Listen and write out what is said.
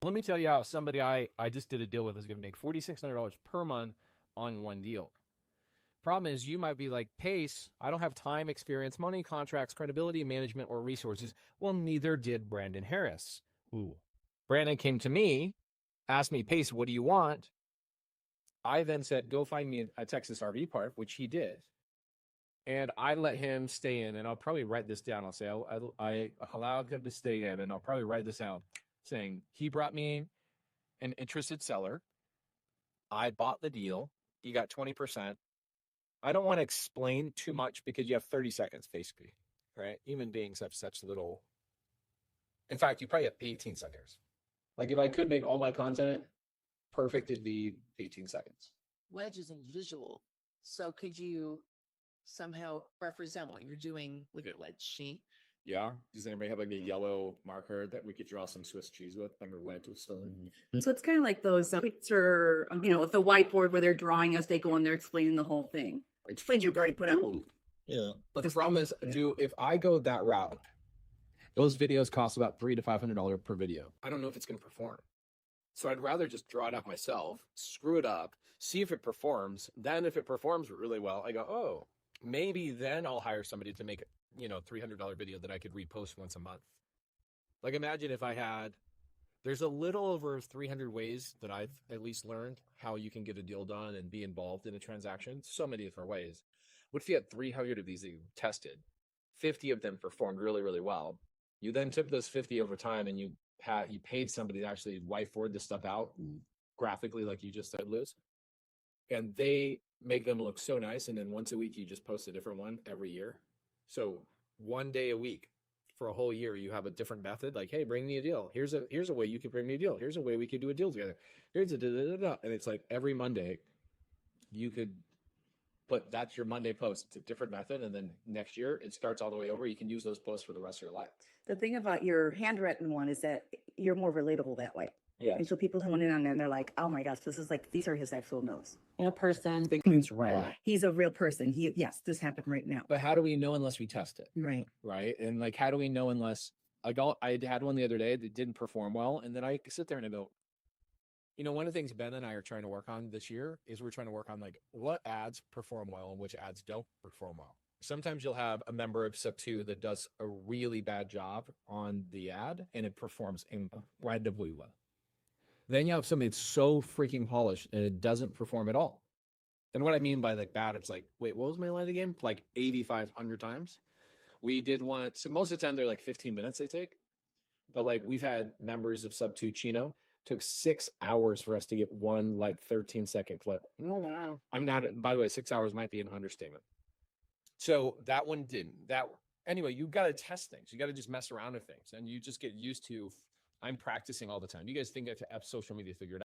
Let me tell you how somebody I just did a deal with is going to make $4,600 per month on one deal. Problem is, you might be like, Pace, I don't have time, experience, money, contracts, credibility, management, or resources. Well, neither did Brandon Harris. Ooh. Brandon came to me, asked me, Pace, what do you want? I then said, go find me a Texas RV park, which he did. And I let him stay in, and I'll probably write this down. I'll say, I allowed him to stay in, and I'll probably write this out saying, he brought me an interested seller. I bought the deal. He got 20%. I don't want to explain too much because you have 30 seconds, basically, right? Human beings have such little. In fact, you probably have 18 seconds. Like if I could make all my content perfect, it'd be 18 seconds. Wedge isn't visual. So could you somehow represent what you're doing with your wedge sheet? Yeah. Does anybody have like a yellow marker that we could draw some Swiss cheese with? Like a wedge with still. So it's kind of like those picture, with the whiteboard where they're drawing as they go and they're explaining the whole thing. Explains you've already put out. Yeah. But the problem is, if I go that route, those videos cost about $300 to $500 per video. I don't know if it's going to perform. So I'd rather just draw it out myself, screw it up, see if it performs. Then if it performs really well, I go, oh, maybe then I'll hire somebody to make a $300 video that I could repost once a month. Like imagine if I had, there's a little over 300 ways that I've at least learned how you can get a deal done and be involved in a transaction. So many different ways. What if you had 300 of these that you tested? 50 of them performed really, really well. You then took those 50 over time and you paid somebody to actually whiteboard this stuff out graphically, like you just said, Liz. And they make them look so nice. And then once a week, you just post a different one every year. So one day a week for a whole year, you have a different method. Like, hey, bring me a deal. Here's a way you could bring me a deal. Here's a way we could do a deal together. Here's a da-da-da-da. And it's like every Monday, you could put that's your Monday post. It's a different method. And then next year, it starts all the way over. You can use those posts for the rest of your life. The thing about your handwritten one is that you're more relatable that way. Yeah. And so people hone in on that and they're like, oh my gosh, this is like, these are his actual notes. In a person. He's right. He's a real person. Yes, this happened right now. But how do we know unless we test it? Right. Right. And like, how do we know unless I had one the other day that didn't perform well. And then I sit there and I go, one of the things Ben and I are trying to work on this year is we're trying to work on like what ads perform well and which ads don't perform well. Sometimes you'll have a member of Sub 2 that does a really bad job on the ad and it performs incredibly well. Then you have somebody that's so freaking polished and it doesn't perform at all. And what I mean by like bad, it's like, wait, what was my line again? Like 8,500 times. We did one. So most of the time they're like 15 minutes they take. But like we've had members of Sub 2 Chino took 6 hours for us to get one like 13-second clip. No. I'm not, by the way, 6 hours might be an understatement. So that one didn't. Anyway, you got to test things. You got to just mess around with things and you just get used to, I'm practicing all the time. You guys think I have social media figured out?